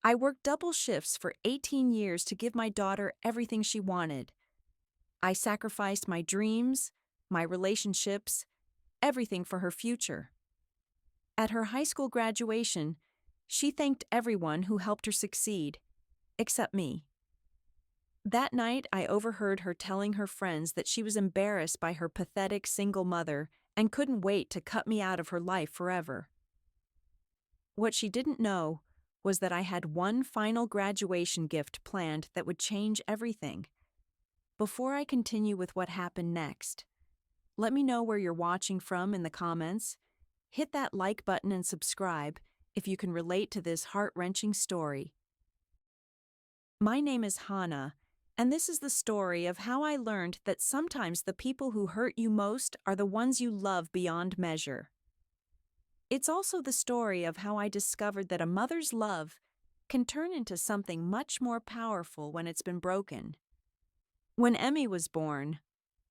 I worked double shifts for 18 years to give my daughter everything she wanted. I sacrificed my dreams, my relationships, everything for her future. At her high school graduation, she thanked everyone who helped her succeed, except me. That night, I overheard her telling her friends that she was embarrassed by her pathetic single mother and couldn't wait to cut me out of her life forever. What she didn't know was that I had one final graduation gift planned that would change everything. Before I continue with what happened next, let me know where you're watching from in the comments. Hit that like button and subscribe if you can relate to this heart-wrenching story. My name is Hannah, and this is the story of how I learned that sometimes the people who hurt you most are the ones you love beyond measure. It's also the story of how I discovered that a mother's love can turn into something much more powerful when it's been broken. When Emmy was born,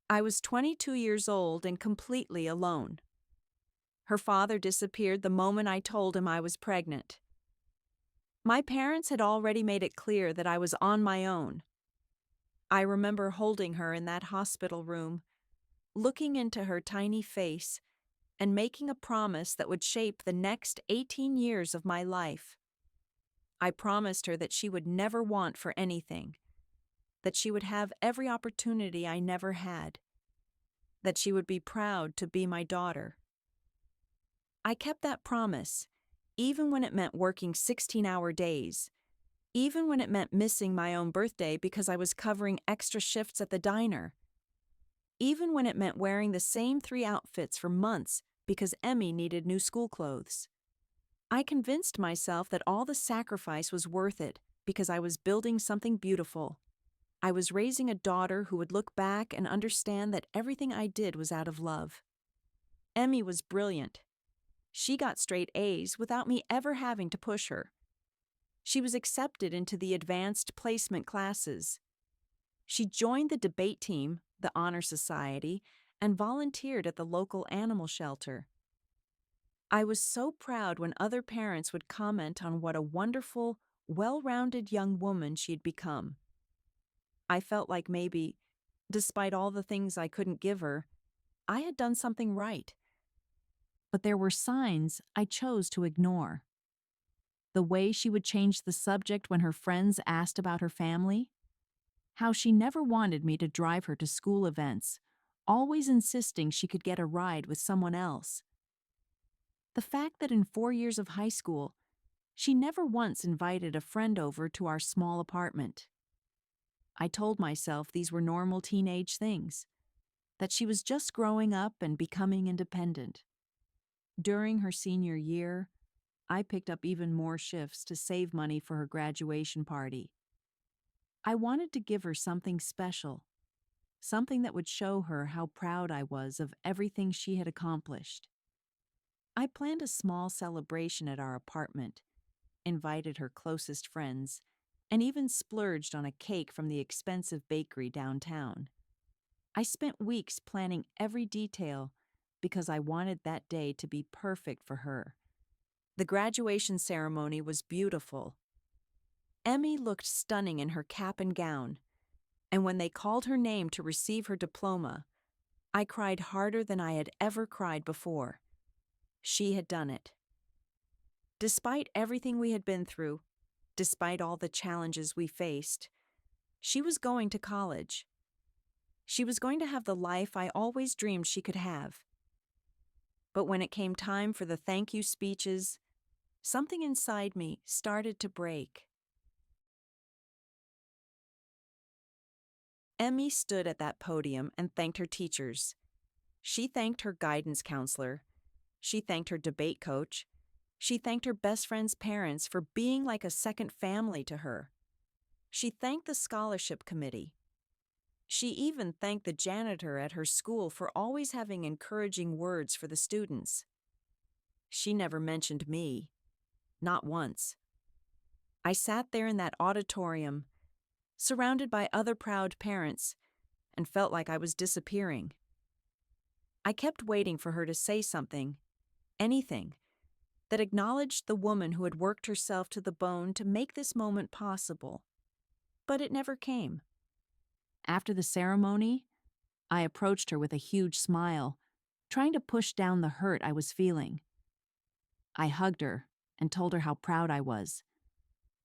I was 22 years old and completely alone. Her father disappeared the moment I told him I was pregnant. My parents had already made it clear that I was on my own. I remember holding her in that hospital room, looking into her tiny face, and making a promise that would shape the next 18 years of my life. I promised her that she would never want for anything, that she would have every opportunity I never had, that she would be proud to be my daughter. I kept that promise, even when it meant working 16-hour days, even when it meant missing my own birthday because I was covering extra shifts at the diner, even when it meant wearing the same 3 outfits for months because Emmy needed new school clothes. I convinced myself that all the sacrifice was worth it because I was building something beautiful. I was raising a daughter who would look back and understand that everything I did was out of love. Emmy was brilliant. She got straight A's without me ever having to push her. She was accepted into the advanced placement classes. She joined the debate team, the Honor Society, and volunteered at the local animal shelter. I was so proud when other parents would comment on what a wonderful, well-rounded young woman she'd become. I felt like maybe, despite all the things I couldn't give her, I had done something right. But there were signs I chose to ignore. The way she would change the subject when her friends asked about her family, how she never wanted me to drive her to school events, always insisting she could get a ride with someone else. The fact that in 4 years of high school, she never once invited a friend over to our small apartment. I told myself these were normal teenage things, that she was just growing up and becoming independent. During her senior year, I picked up even more shifts to save money for her graduation party. I wanted to give her something special, something that would show her how proud I was of everything she had accomplished. I planned a small celebration at our apartment, invited her closest friends, and even splurged on a cake from the expensive bakery downtown. I spent weeks planning every detail because I wanted that day to be perfect for her. The graduation ceremony was beautiful. Emmy looked stunning in her cap and gown, and when they called her name to receive her diploma, I cried harder than I had ever cried before. She had done it. Despite everything we had been through, despite all the challenges we faced, she was going to college. She was going to have the life I always dreamed she could have. But when it came time for the thank you speeches, something inside me started to break. Emmy stood at that podium and thanked her teachers. She thanked her guidance counselor. She thanked her debate coach. She thanked her best friend's parents for being like a second family to her. She thanked the scholarship committee. She even thanked the janitor at her school for always having encouraging words for the students. She never mentioned me, not once. I sat there in that auditorium, surrounded by other proud parents, and felt like I was disappearing. I kept waiting for her to say something, anything, that acknowledged the woman who had worked herself to the bone to make this moment possible. But it never came. After the ceremony, I approached her with a huge smile, trying to push down the hurt I was feeling. I hugged her and told her how proud I was.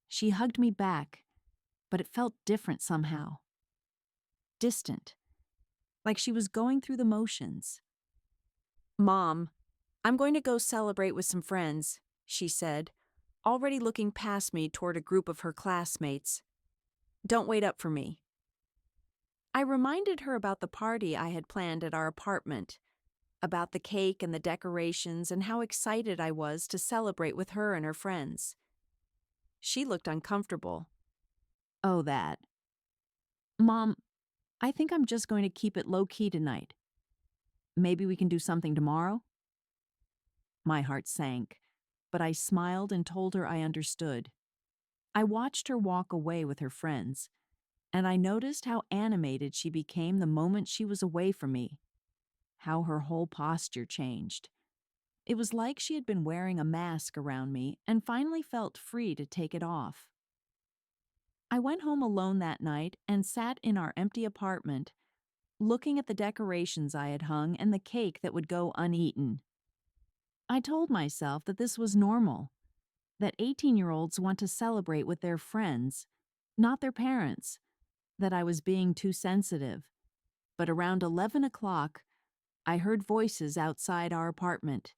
She hugged me back, but it felt different somehow. Distant, like she was going through the motions. "Mom, I'm going to go celebrate with some friends," she said, already looking past me toward a group of her classmates. "Don't wait up for me." I reminded her about the party I had planned at our apartment, about the cake and the decorations and how excited I was to celebrate with her and her friends. She looked uncomfortable. "Oh, that. Mom, I think I'm just going to keep it low-key tonight. Maybe we can do something tomorrow?" My heart sank, but I smiled and told her I understood. I watched her walk away with her friends, and I noticed how animated she became the moment she was away from me, how her whole posture changed. It was like she had been wearing a mask around me and finally felt free to take it off. I went home alone that night and sat in our empty apartment, looking at the decorations I had hung and the cake that would go uneaten. I told myself that this was normal, that 18-year-olds want to celebrate with their friends, not their parents, that I was being too sensitive. But around 11 o'clock, I heard voices outside our apartment.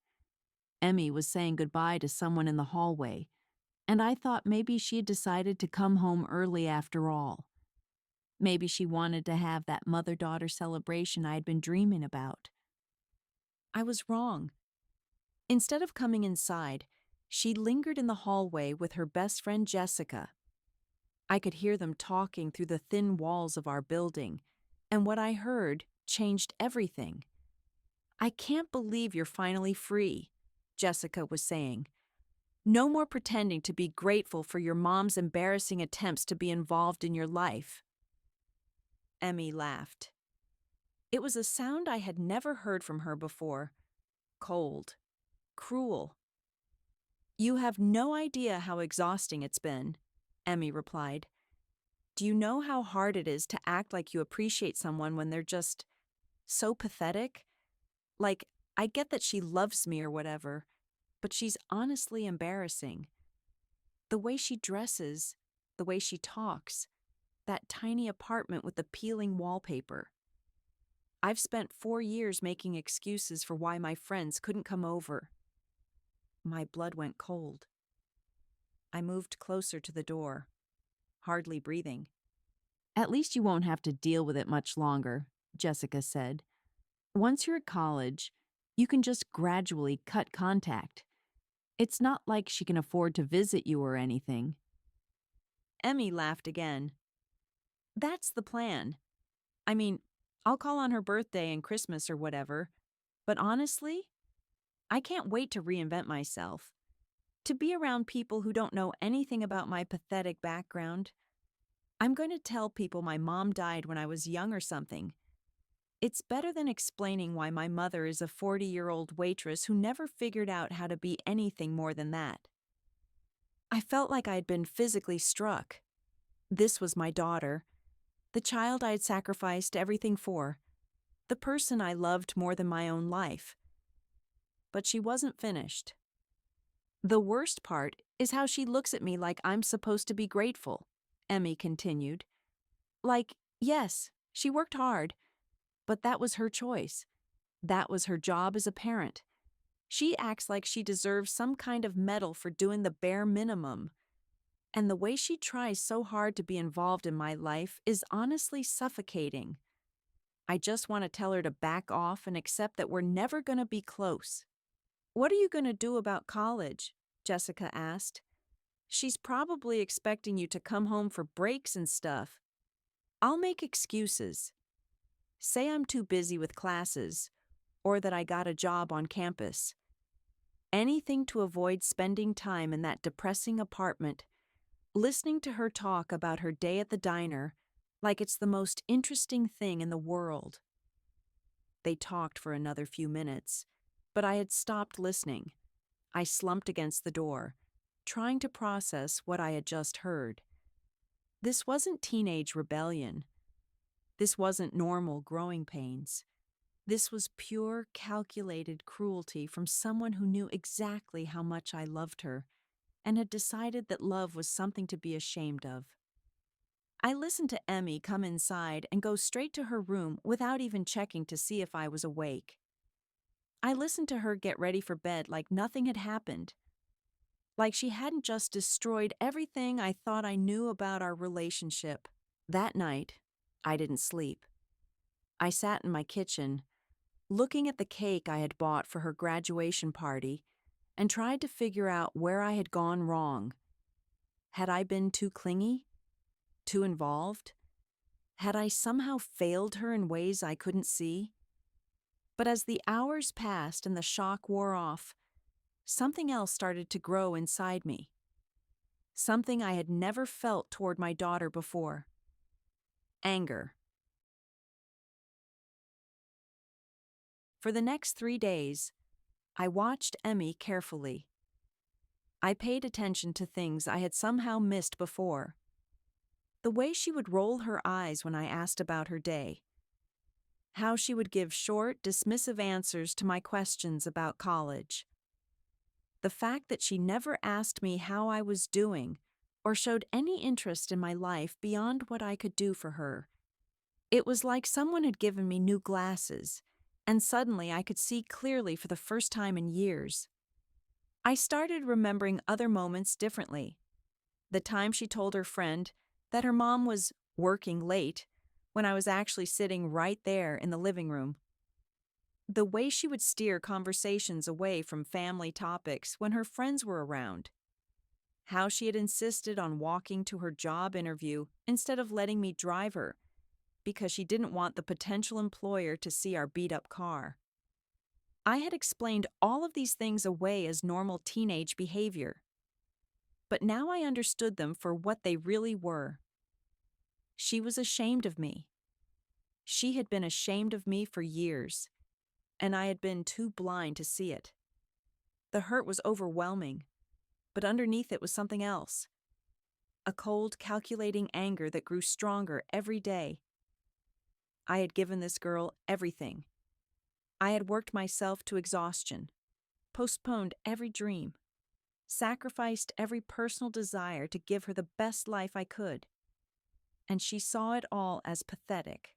Emmy was saying goodbye to someone in the hallway, and I thought maybe she had decided to come home early after all. Maybe she wanted to have that mother-daughter celebration I had been dreaming about. I was wrong. Instead of coming inside, she lingered in the hallway with her best friend Jessica. I could hear them talking through the thin walls of our building, and what I heard changed everything. "I can't believe you're finally free," Jessica was saying. "No more pretending to be grateful for your mom's embarrassing attempts to be involved in your life." Emmy laughed. It was a sound I had never heard from her before. Cold. Cruel. "You have no idea how exhausting it's been," Emmy replied. "Do you know how hard it is to act like you appreciate someone when they're just so pathetic? Like, I get that she loves me or whatever, but she's honestly embarrassing. The way she dresses, the way she talks, that tiny apartment with the peeling wallpaper. I've spent 4 years making excuses for why my friends couldn't come over." My blood went cold. I moved closer to the door, hardly breathing. "At least you won't have to deal with it much longer," Jessica said. "Once you're at college, you can just gradually cut contact. It's not like she can afford to visit you or anything." Emmy laughed again. "That's the plan. I mean, I'll call on her birthday and Christmas or whatever, but honestly, I can't wait to reinvent myself, to be around people who don't know anything about my pathetic background. I'm going to tell people my mom died when I was young or something. It's better than explaining why my mother is a 40-year-old waitress who never figured out how to be anything more than that." I felt like I had been physically struck. This was my daughter, the child I had sacrificed everything for, the person I loved more than my own life. But she wasn't finished. "The worst part is how she looks at me like I'm supposed to be grateful," Emmy continued. "Like, yes, she worked hard, but that was her choice. That was her job as a parent. She acts like she deserves some kind of medal for doing the bare minimum. And the way she tries so hard to be involved in my life is honestly suffocating. I just want to tell her to back off and accept that we're never going to be close." "What are you going to do about college?" Jessica asked. "She's probably expecting you to come home for breaks and stuff." "I'll make excuses. Say I'm too busy with classes, or that I got a job on campus. Anything to avoid spending time in that depressing apartment, listening to her talk about her day at the diner like it's the most interesting thing in the world." They talked for another few minutes, but I had stopped listening. I slumped against the door, trying to process what I had just heard. This wasn't teenage rebellion. This wasn't normal growing pains. This was pure, calculated cruelty from someone who knew exactly how much I loved her and had decided that love was something to be ashamed of. I listened to Emmy come inside and go straight to her room without even checking to see if I was awake. I listened to her get ready for bed like nothing had happened, like she hadn't just destroyed everything I thought I knew about our relationship. That night, I didn't sleep. I sat in my kitchen, looking at the cake I had bought for her graduation party, and tried to figure out where I had gone wrong. Had I been too clingy? Too involved? Had I somehow failed her in ways I couldn't see? But as the hours passed and the shock wore off, something else started to grow inside me. Something I had never felt toward my daughter before. Anger. For the next 3 days, I watched Emmy carefully. I paid attention to things I had somehow missed before. The way she would roll her eyes when I asked about her day. How she would give short, dismissive answers to my questions about college. The fact that she never asked me how I was doing or showed any interest in my life beyond what I could do for her. It was like someone had given me new glasses, and suddenly I could see clearly for the first time in years. I started remembering other moments differently. The time she told her friend that her mom was working late when I was actually sitting right there in the living room. The way she would steer conversations away from family topics when her friends were around. How she had insisted on walking to her job interview instead of letting me drive her because she didn't want the potential employer to see our beat-up car. I had explained all of these things away as normal teenage behavior. But now I understood them for what they really were. She was ashamed of me. She had been ashamed of me for years, and I had been too blind to see it. The hurt was overwhelming, but underneath it was something else. A cold, calculating anger that grew stronger every day. I had given this girl everything. I had worked myself to exhaustion, postponed every dream, sacrificed every personal desire to give her the best life I could. And she saw it all as pathetic.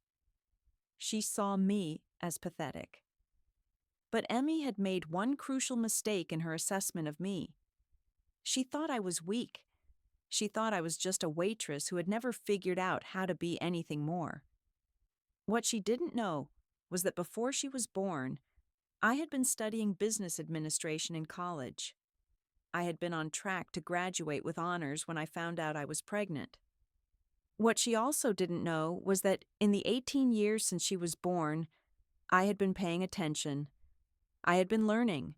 She saw me as pathetic. But Emmy had made one crucial mistake in her assessment of me. She thought I was weak. She thought I was just a waitress who had never figured out how to be anything more. What she didn't know was that before she was born, I had been studying business administration in college. I had been on track to graduate with honors when I found out I was pregnant. What she also didn't know was that in the 18 years since she was born, I had been paying attention. I had been learning.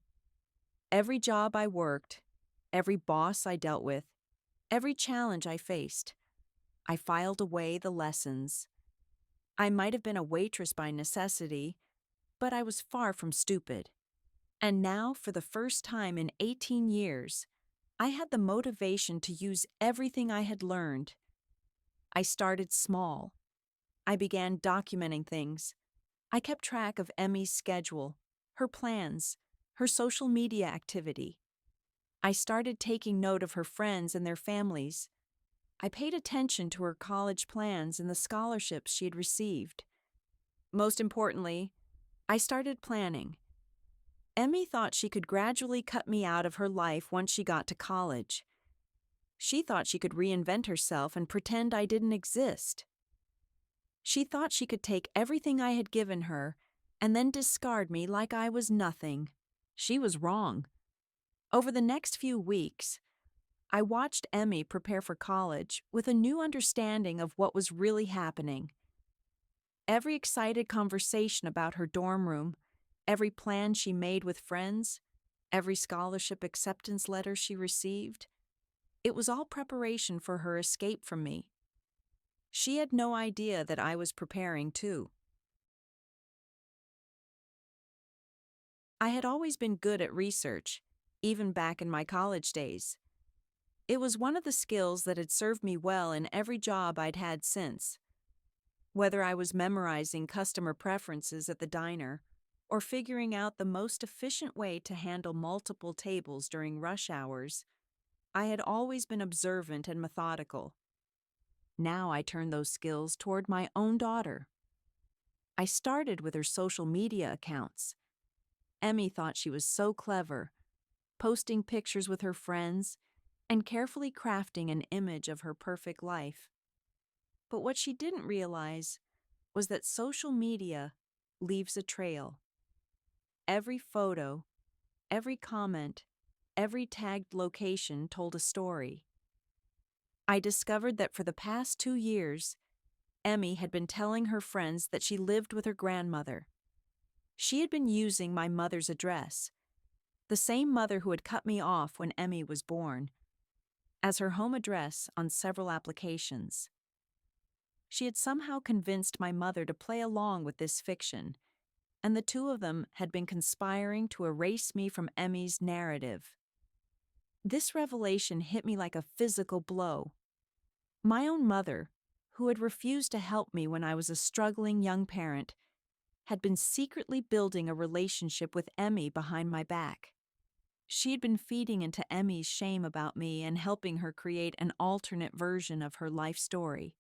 Every job I worked, every boss I dealt with, every challenge I faced, I filed away the lessons. I might have been a waitress by necessity, but I was far from stupid. And now, for the first time in 18 years, I had the motivation to use everything I had learned. I started small. I began documenting things. I kept track of Emmy's schedule, her plans, her social media activity. I started taking note of her friends and their families. I paid attention to her college plans and the scholarships she had received. Most importantly, I started planning. Emmy thought she could gradually cut me out of her life once she got to college. She thought she could reinvent herself and pretend I didn't exist. She thought she could take everything I had given her and then discard me like I was nothing. She was wrong. Over the next few weeks, I watched Emmy prepare for college with a new understanding of what was really happening. Every excited conversation about her dorm room, every plan she made with friends, every scholarship acceptance letter she received, it was all preparation for her escape from me. She had no idea that I was preparing too. I had always been good at research, even back in my college days. It was one of the skills that had served me well in every job I'd had since. Whether I was memorizing customer preferences at the diner or figuring out the most efficient way to handle multiple tables during rush hours, I had always been observant and methodical. Now I turned those skills toward my own daughter. I started with her social media accounts. Emmy thought she was so clever, posting pictures with her friends and carefully crafting an image of her perfect life. But what she didn't realize was that social media leaves a trail. Every photo, every comment, every tagged location told a story. I discovered that for the past 2 years, Emmy had been telling her friends that she lived with her grandmother. She had been using my mother's address, the same mother who had cut me off when Emmy was born, as her home address on several applications. She had somehow convinced my mother to play along with this fiction, and the two of them had been conspiring to erase me from Emmy's narrative. This revelation hit me like a physical blow. My own mother, who had refused to help me when I was a struggling young parent, had been secretly building a relationship with Emmy behind my back. She had been feeding into Emmy's shame about me and helping her create an alternate version of her life story.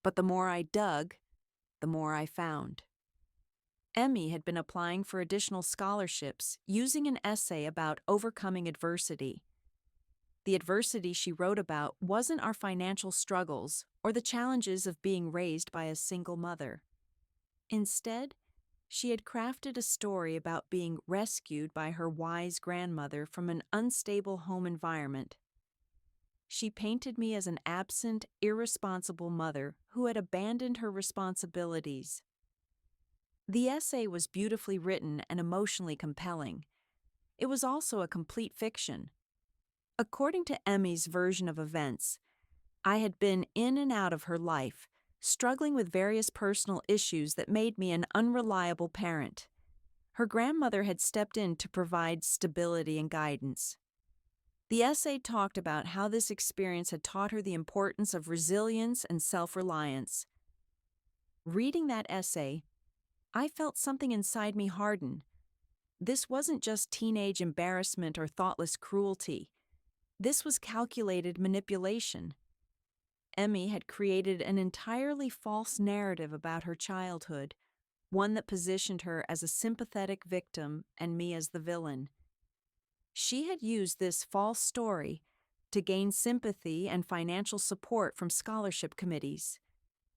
But the more I dug, the more I found. Emmy had been applying for additional scholarships using an essay about overcoming adversity. The adversity she wrote about wasn't our financial struggles or the challenges of being raised by a single mother. Instead, she had crafted a story about being rescued by her wise grandmother from an unstable home environment. She painted me as an absent, irresponsible mother who had abandoned her responsibilities. The essay was beautifully written and emotionally compelling. It was also a complete fiction. According to Emmy's version of events, I had been in and out of her life, struggling with various personal issues that made me an unreliable parent. Her grandmother had stepped in to provide stability and guidance. The essay talked about how this experience had taught her the importance of resilience and self-reliance. Reading that essay, I felt something inside me harden. This wasn't just teenage embarrassment or thoughtless cruelty. This was calculated manipulation. Emmy had created an entirely false narrative about her childhood, one that positioned her as a sympathetic victim and me as the villain. She had used this false story to gain sympathy and financial support from scholarship committees.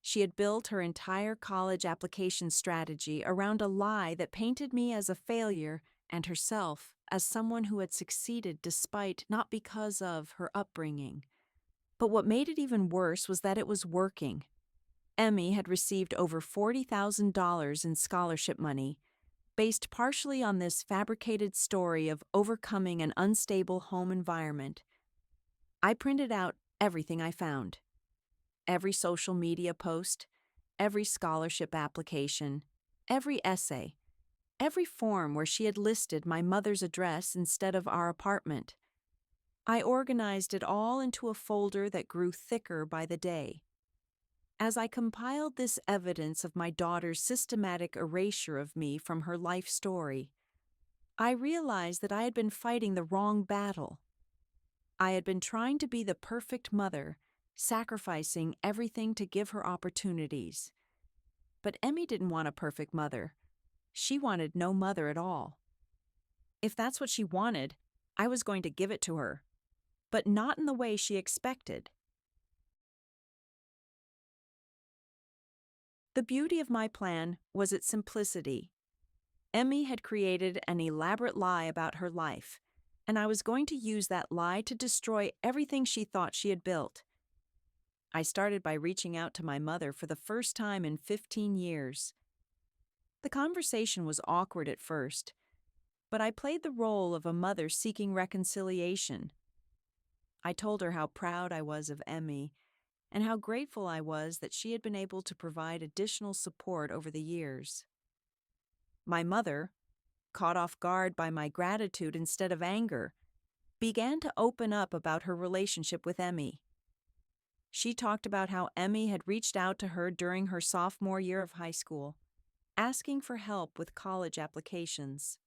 She had built her entire college application strategy around a lie that painted me as a failure and herself as someone who had succeeded despite, not because of, her upbringing. But what made it even worse was that it was working. Emmy had received over $40,000 in scholarship money, based partially on this fabricated story of overcoming an unstable home environment. I printed out everything I found. Every social media post, every scholarship application, every essay, every form where she had listed my mother's address instead of our apartment. I organized it all into a folder that grew thicker by the day. As I compiled this evidence of my daughter's systematic erasure of me from her life story, I realized that I had been fighting the wrong battle. I had been trying to be the perfect mother, sacrificing everything to give her opportunities. But Emmy didn't want a perfect mother. She wanted no mother at all. If that's what she wanted, I was going to give it to her, but not in the way she expected. The beauty of my plan was its simplicity. Emmy had created an elaborate lie about her life, and I was going to use that lie to destroy everything she thought she had built. I started by reaching out to my mother for the first time in 15 years. The conversation was awkward at first, but I played the role of a mother seeking reconciliation. I told her how proud I was of Emmy and how grateful I was that she had been able to provide additional support over the years. My mother, caught off guard by my gratitude instead of anger, began to open up about her relationship with Emmy. She talked about how Emmy had reached out to her during her sophomore year of high school, asking for help with college applications.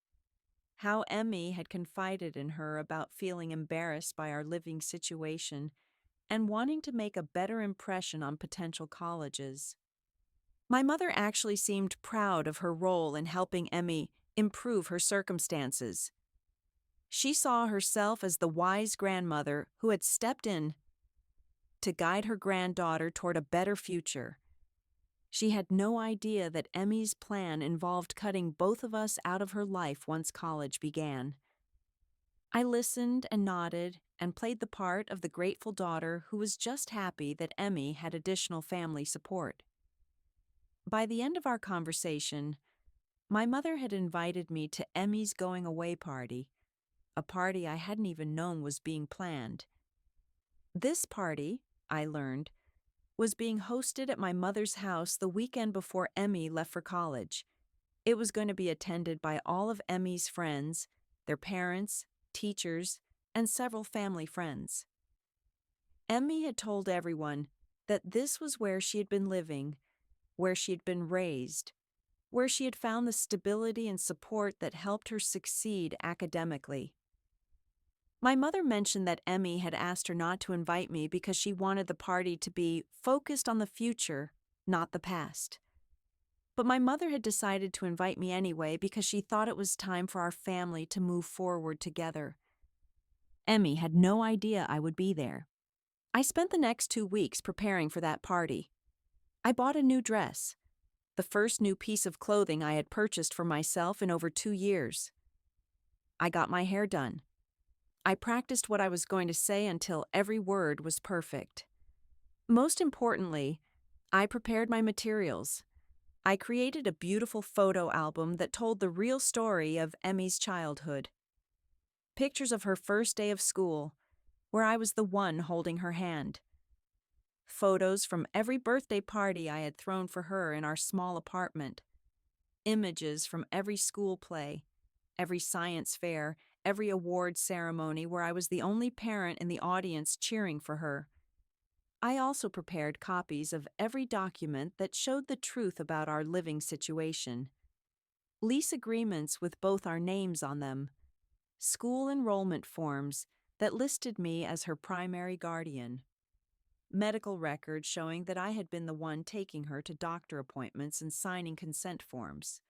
How Emmy had confided in her about feeling embarrassed by our living situation and wanting to make a better impression on potential colleges. My mother actually seemed proud of her role in helping Emmy improve her circumstances. She saw herself as the wise grandmother who had stepped in to guide her granddaughter toward a better future. She had no idea that Emmy's plan involved cutting both of us out of her life once college began. I listened and nodded and played the part of the grateful daughter who was just happy that Emmy had additional family support. By the end of our conversation, my mother had invited me to Emmy's going away party, a party I hadn't even known was being planned. This party, I learned, was being hosted at my mother's house the weekend before Emmy left for college. It was going to be attended by all of Emmy's friends, their parents, teachers, and several family friends. Emmy had told everyone that this was where she had been living, where she had been raised, where she had found the stability and support that helped her succeed academically. My mother mentioned that Emmy had asked her not to invite me because she wanted the party to be focused on the future, not the past. But my mother had decided to invite me anyway because she thought it was time for our family to move forward together. Emmy had no idea I would be there. I spent the next 2 weeks preparing for that party. I bought a new dress, the first new piece of clothing I had purchased for myself in over 2 years. I got my hair done. I practiced what I was going to say until every word was perfect. Most importantly, I prepared my materials. I created a beautiful photo album that told the real story of Emmy's childhood. Pictures of her first day of school, where I was the one holding her hand. Photos from every birthday party I had thrown for her in our small apartment. Images from every school play, every science fair, every award ceremony where I was the only parent in the audience cheering for her. I also prepared copies of every document that showed the truth about our living situation. Lease agreements with both our names on them. School enrollment forms that listed me as her primary guardian. Medical records showing that I had been the one taking her to doctor appointments and signing consent forms.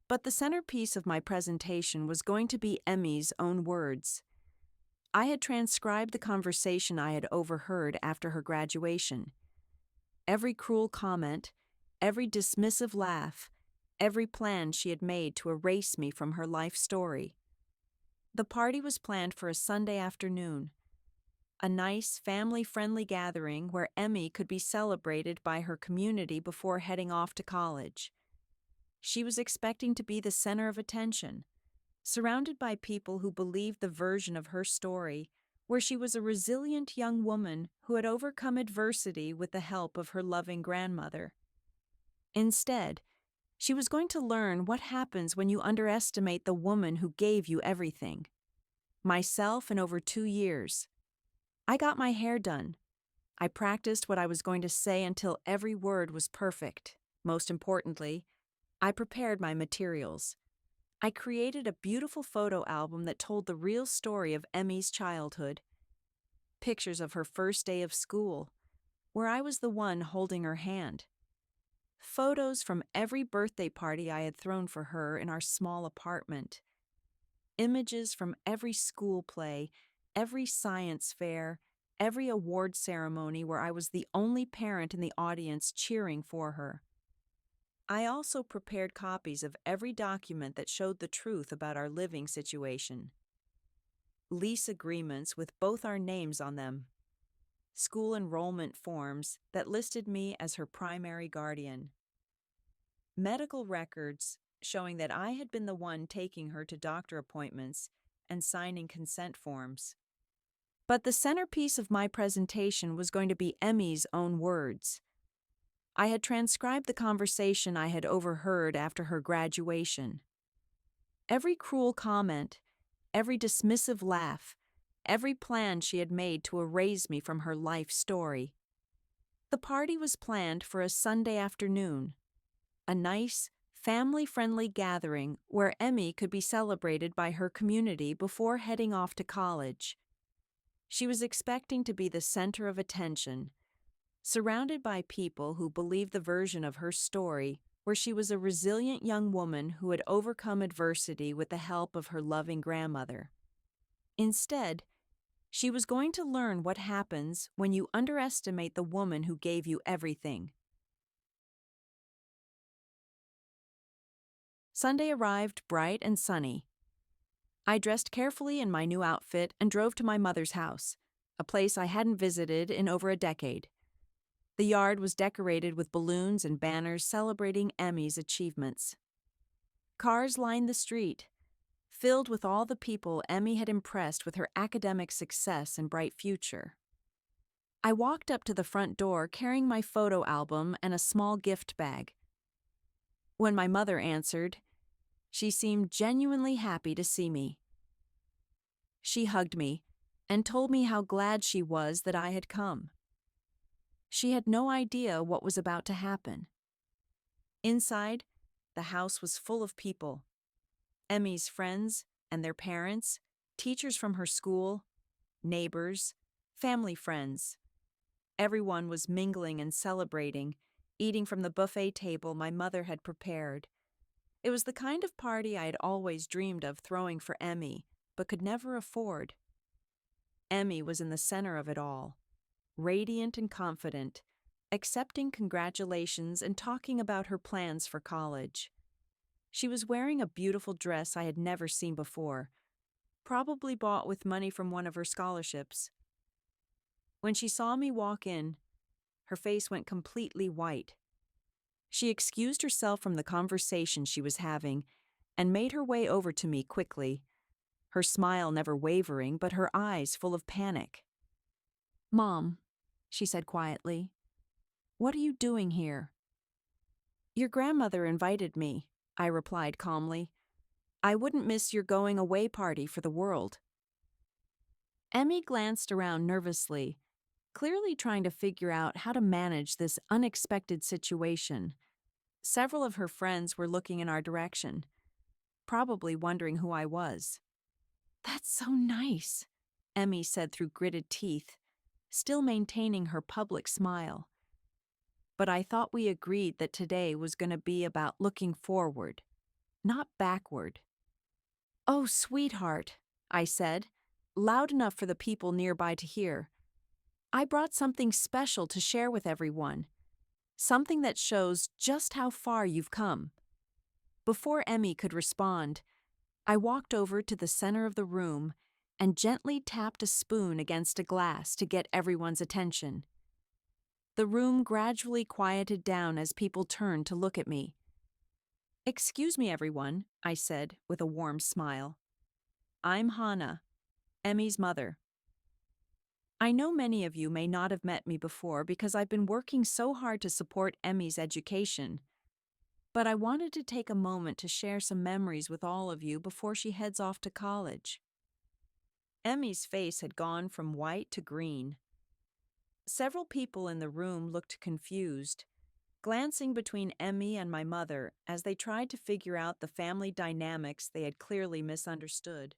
But the centerpiece of my presentation was going to be Emmy's own words. I had transcribed the conversation I had overheard after her graduation. Every cruel comment, every dismissive laugh, every plan she had made to erase me from her life story. The party was planned for a Sunday afternoon, a nice, family-friendly gathering where Emmy could be celebrated by her community before heading off to college. She was expecting to be the center of attention, surrounded by people who believed the version of her story, where she was a resilient young woman who had overcome adversity with the help of her loving grandmother. Instead, she was going to learn what happens when you underestimate the woman who gave you everything. Myself in over 2 years. I got my hair done. I practiced what I was going to say until every word was perfect. Most importantly, I prepared my materials. I created a beautiful photo album that told the real story of Emmy's childhood. Pictures of her first day of school, where I was the one holding her hand. Photos from every birthday party I had thrown for her in our small apartment. Images from every school play, every science fair, every award ceremony where I was the only parent in the audience cheering for her. I also prepared copies of every document that showed the truth about our living situation. Lease agreements with both our names on them. School enrollment forms that listed me as her primary guardian. Medical records showing that I had been the one taking her to doctor appointments and signing consent forms. But the centerpiece of my presentation was going to be Emmy's own words. I had transcribed the conversation I had overheard after her graduation. Every cruel comment, every dismissive laugh, every plan she had made to erase me from her life story. The party was planned for a Sunday afternoon, a nice, family-friendly gathering where Emmy could be celebrated by her community before heading off to college. She was expecting to be the center of attention, surrounded by people who believed the version of her story where she was a resilient young woman who had overcome adversity with the help of her loving grandmother. Instead, she was going to learn what happens when you underestimate the woman who gave you everything. Sunday arrived bright and sunny. I dressed carefully in my new outfit and drove to my mother's house, a place I hadn't visited in over a decade. The yard was decorated with balloons and banners celebrating Emmy's achievements. Cars lined the street, filled with all the people Emmy had impressed with her academic success and bright future. I walked up to the front door carrying my photo album and a small gift bag. When my mother answered, she seemed genuinely happy to see me. She hugged me and told me how glad she was that I had come. She had no idea what was about to happen. Inside, the house was full of people. Emmy's friends and their parents, teachers from her school, neighbors, family friends. Everyone was mingling and celebrating, eating from the buffet table my mother had prepared. It was the kind of party I had always dreamed of throwing for Emmy, but could never afford. Emmy was in the center of it all, radiant and confident, accepting congratulations and talking about her plans for college. She was wearing a beautiful dress I had never seen before, probably bought with money from one of her scholarships. When she saw me walk in, her face went completely white. She excused herself from the conversation she was having and made her way over to me quickly, her smile never wavering but her eyes full of panic. "Mom," she said quietly, "what are you doing here?" "Your grandmother invited me," I replied calmly. "I wouldn't miss your going away party for the world." Emmy glanced around nervously, clearly trying to figure out how to manage this unexpected situation. Several of her friends were looking in our direction, probably wondering who I was. "That's so nice," Emmy said through gritted teeth, still maintaining her public smile. But I thought we agreed that today was going to be about looking forward, not backward. "Oh, sweetheart," I said, loud enough for the people nearby to hear. "I brought something special to share with everyone. Something that shows just how far you've come." Before Emmy could respond, I walked over to the center of the room and gently tapped a spoon against a glass to get everyone's attention. The room gradually quieted down as people turned to look at me. "Excuse me, everyone," I said with a warm smile. "I'm Hannah, Emmy's mother. I know many of you may not have met me before because I've been working so hard to support Emmy's education, but I wanted to take a moment to share some memories with all of you before she heads off to college." Emmy's face had gone from white to green. Several people in the room looked confused, glancing between Emmy and my mother as they tried to figure out the family dynamics they had clearly misunderstood.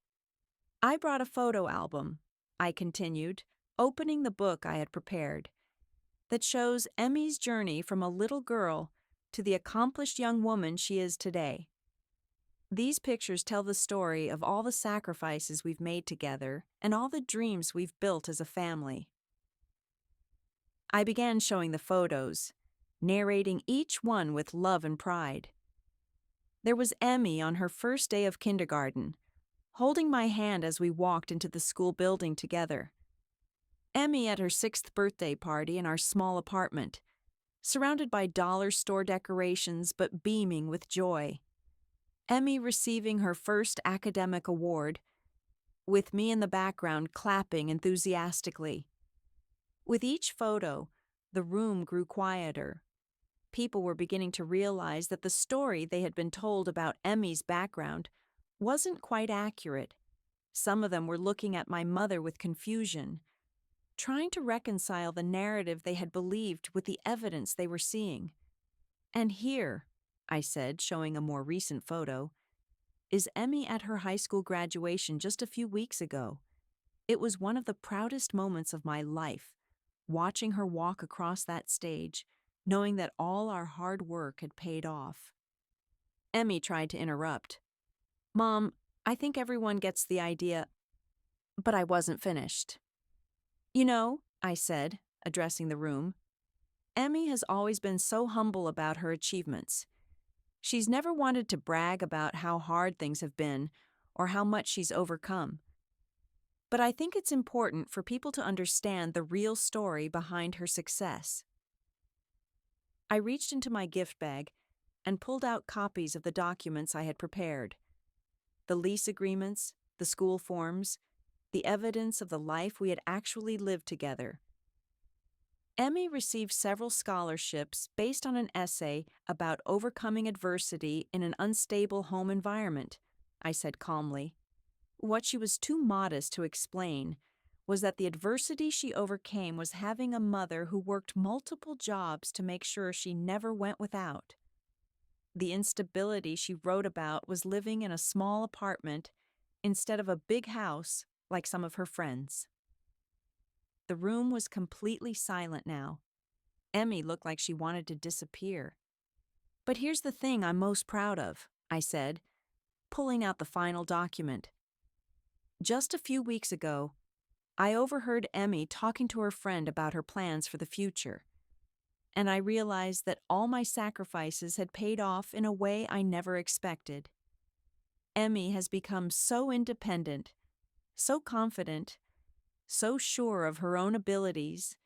"I brought a photo album," I continued, opening the book I had prepared, "that shows Emmy's journey from a little girl to the accomplished young woman she is today. These pictures tell the story of all the sacrifices we've made together and all the dreams we've built as a family." I began showing the photos, narrating each one with love and pride. There was Emmy on her first day of kindergarten, holding my hand as we walked into the school building together. Emmy at her 6th birthday party in our small apartment, surrounded by dollar store decorations but beaming with joy. Emmy receiving her first academic award, with me in the background clapping enthusiastically. With each photo, the room grew quieter. People were beginning to realize that the story they had been told about Emmy's background wasn't quite accurate. Some of them were looking at my mother with confusion, trying to reconcile the narrative they had believed with the evidence they were seeing. "And here," I said, showing a more recent photo, "is Emmy at her high school graduation just a few weeks ago. It was one of the proudest moments of my life, watching her walk across that stage, knowing that all our hard work had paid off." Emmy tried to interrupt. "Mom, I think everyone gets the idea," but I wasn't finished. "You know," I said, addressing the room, "Emmy has always been so humble about her achievements. She's never wanted to brag about how hard things have been or how much she's overcome. But I think it's important for people to understand the real story behind her success." I reached into my gift bag and pulled out copies of the documents I had prepared: the lease agreements, the school forms, the evidence of the life we had actually lived together. Emmy received several scholarships based on an essay about overcoming adversity in an unstable home environment, I said calmly. What she was too modest to explain was that the adversity she overcame was having a mother who worked multiple jobs to make sure she never went without. The instability she wrote about was living in a small apartment instead of a big house like some of her friends. The room was completely silent now. Emmy looked like she wanted to disappear. "But here's the thing I'm most proud of," I said, pulling out the final document. "Just a few weeks ago, I overheard Emmy talking to her friend about her plans for the future, and I realized that all my sacrifices had paid off in a way I never expected. Emmy has become so independent, so confident, so sure of her own abilities,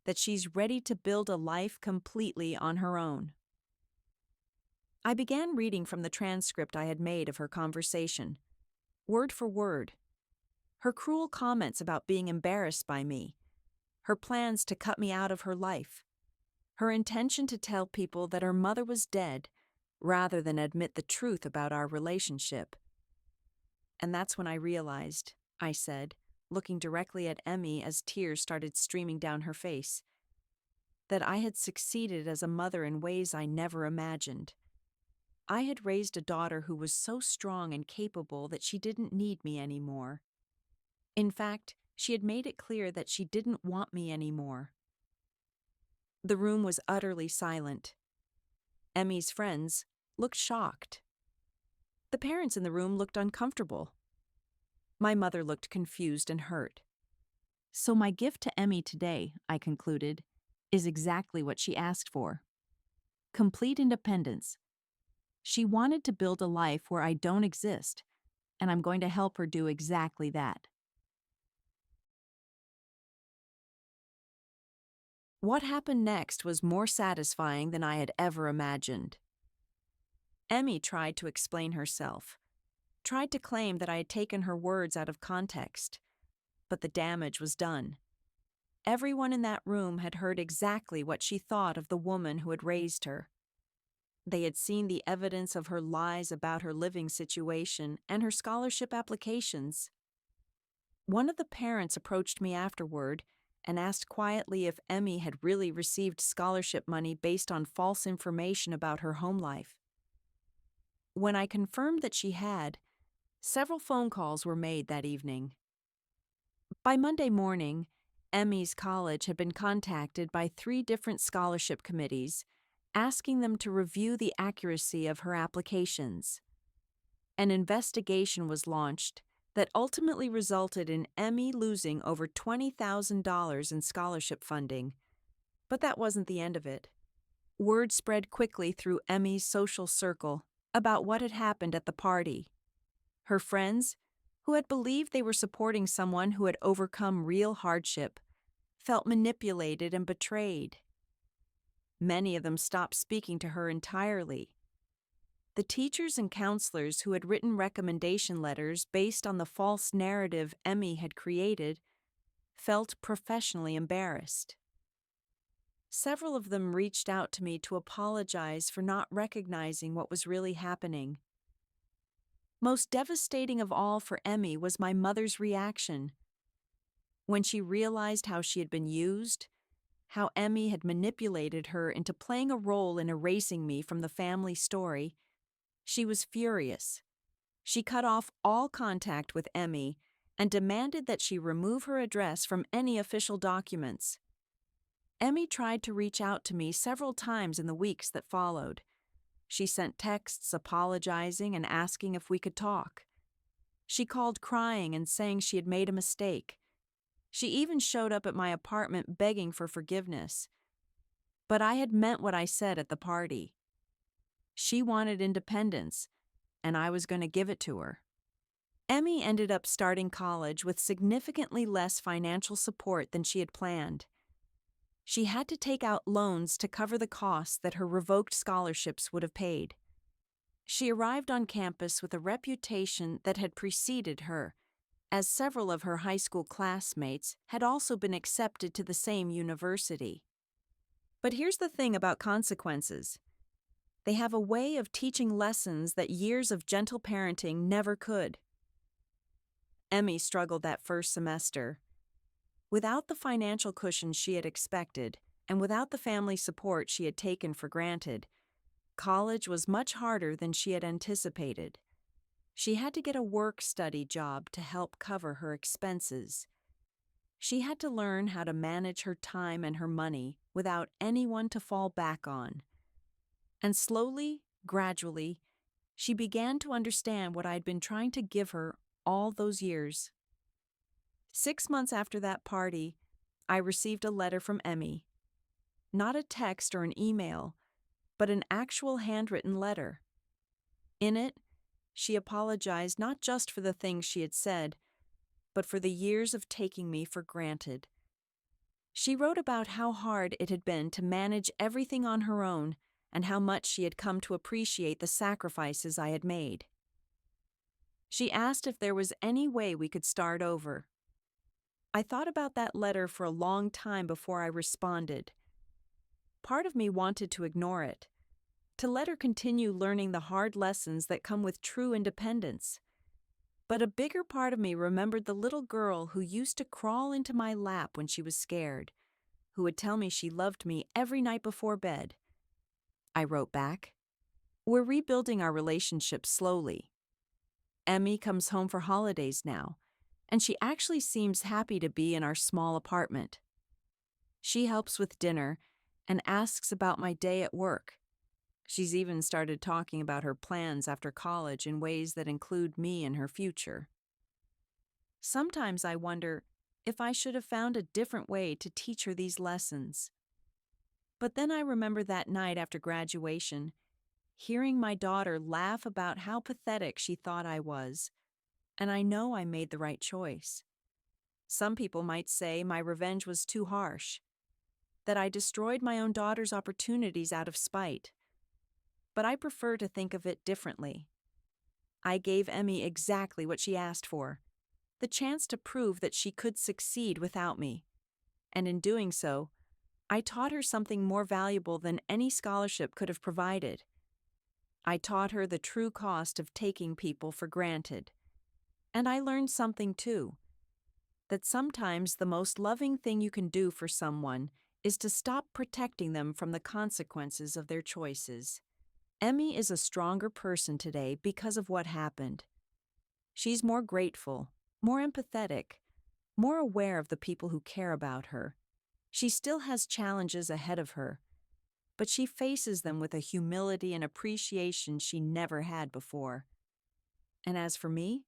that she's ready to build a life completely on her own." I began reading from the transcript I had made of her conversation, word for word. Her cruel comments about being embarrassed by me, her plans to cut me out of her life, her intention to tell people that her mother was dead rather than admit the truth about our relationship. "And that's when I realized," I said, looking directly at Emmy as tears started streaming down her face, "that I had succeeded as a mother in ways I never imagined. I had raised a daughter who was so strong and capable that she didn't need me anymore. In fact, she had made it clear that she didn't want me anymore." The room was utterly silent. Emmy's friends looked shocked. The parents in the room looked uncomfortable. My mother looked confused and hurt. "So my gift to Emmy today," I concluded, "is exactly what she asked for. Complete independence. She wanted to build a life where I don't exist, and I'm going to help her do exactly that." What happened next was more satisfying than I had ever imagined. Emmy tried to explain herself, tried to claim that I had taken her words out of context, but the damage was done. Everyone in that room had heard exactly what she thought of the woman who had raised her. They had seen the evidence of her lies about her living situation and her scholarship applications. One of the parents approached me afterward and asked quietly if Emmy had really received scholarship money based on false information about her home life. When I confirmed that she had, several phone calls were made that evening. By Monday morning, Emmy's college had been contacted by 3 different scholarship committees, asking them to review the accuracy of her applications. An investigation was launched that ultimately resulted in Emmy losing over $20,000 in scholarship funding. But that wasn't the end of it. Word spread quickly through Emmy's social circle about what had happened at the party. Her friends, who had believed they were supporting someone who had overcome real hardship, felt manipulated and betrayed. Many of them stopped speaking to her entirely. The teachers and counselors who had written recommendation letters based on the false narrative Emmy had created felt professionally embarrassed. Several of them reached out to me to apologize for not recognizing what was really happening. Most devastating of all for Emmy was my mother's reaction. When she realized how she had been used, how Emmy had manipulated her into playing a role in erasing me from the family story, she was furious. She cut off all contact with Emmy and demanded that she remove her address from any official documents. Emmy tried to reach out to me several times in the weeks that followed. She sent texts apologizing and asking if we could talk. She called crying and saying she had made a mistake. She even showed up at my apartment begging for forgiveness. But I had meant what I said at the party. She wanted independence, and I was going to give it to her. Emmy ended up starting college with significantly less financial support than she had planned. She had to take out loans to cover the costs that her revoked scholarships would have paid. She arrived on campus with a reputation that had preceded her, as several of her high school classmates had also been accepted to the same university. But here's the thing about consequences. They have a way of teaching lessons that years of gentle parenting never could. Emmy struggled that first semester. Without the financial cushion she had expected, and without the family support she had taken for granted, college was much harder than she had anticipated. She had to get a work-study job to help cover her expenses. She had to learn how to manage her time and her money without anyone to fall back on. And slowly, gradually, she began to understand what I'd been trying to give her all those years. 6 months after that party, I received a letter from Emmy. Not a text or an email, but an actual handwritten letter. In it, she apologized not just for the things she had said, but for the years of taking me for granted. She wrote about how hard it had been to manage everything on her own and how much she had come to appreciate the sacrifices I had made. She asked if there was any way we could start over. I thought about that letter for a long time before I responded. Part of me wanted to ignore it, to let her continue learning the hard lessons that come with true independence. But a bigger part of me remembered the little girl who used to crawl into my lap when she was scared, who would tell me she loved me every night before bed. I wrote back, "We're rebuilding our relationship slowly. Emmy comes home for holidays now, and she actually seems happy to be in our small apartment. She helps with dinner and asks about my day at work. She's even started talking about her plans after college in ways that include me in her future. Sometimes I wonder if I should have found a different way to teach her these lessons. But then I remember that night after graduation, hearing my daughter laugh about how pathetic she thought I was, and I know I made the right choice. Some people might say my revenge was too harsh, that I destroyed my own daughter's opportunities out of spite. But I prefer to think of it differently. I gave Emmy exactly what she asked for, the chance to prove that she could succeed without me. And in doing so, I taught her something more valuable than any scholarship could have provided. I taught her the true cost of taking people for granted. And I learned something too, that sometimes the most loving thing you can do for someone is to stop protecting them from the consequences of their choices. Emmy is a stronger person today because of what happened. She's more grateful, more empathetic, more aware of the people who care about her. She still has challenges ahead of her, but she faces them with a humility and appreciation she never had before. And as for me,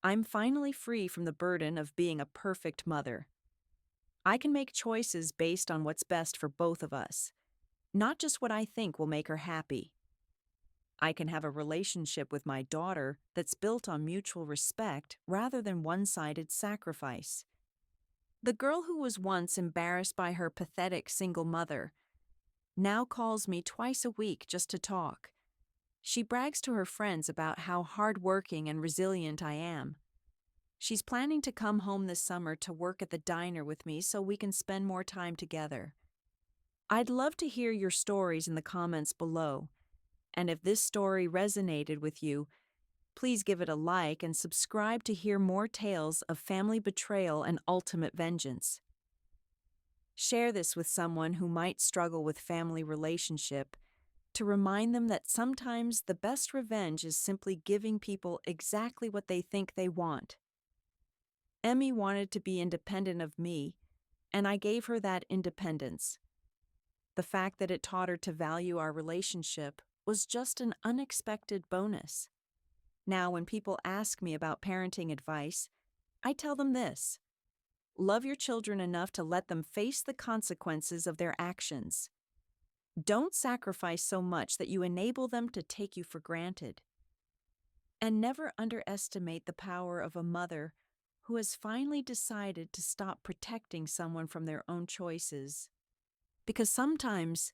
I'm finally free from the burden of being a perfect mother. I can make choices based on what's best for both of us, not just what I think will make her happy. I can have a relationship with my daughter that's built on mutual respect rather than one-sided sacrifice. The girl who was once embarrassed by her pathetic single mother now calls me twice a week just to talk. She brags to her friends about how hardworking and resilient I am. She's planning to come home this summer to work at the diner with me so we can spend more time together. I'd love to hear your stories in the comments below. And if this story resonated with you, Please give it a like and subscribe to hear more tales of family betrayal and ultimate vengeance. Share this with someone who might struggle with family relationship to remind them that sometimes the best revenge is simply giving people exactly what they think they want. Emmy wanted to be independent of me, and I gave her that independence. The fact that it taught her to value our relationship was just an unexpected bonus. Now, when people ask me about parenting advice, I tell them this: love your children enough to let them face the consequences of their actions. Don't sacrifice so much that you enable them to take you for granted. And never underestimate the power of a mother who has finally decided to stop protecting someone from their own choices. Because sometimes,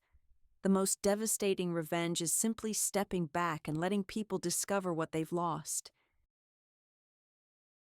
the most devastating revenge is simply stepping back and letting people discover what they've lost.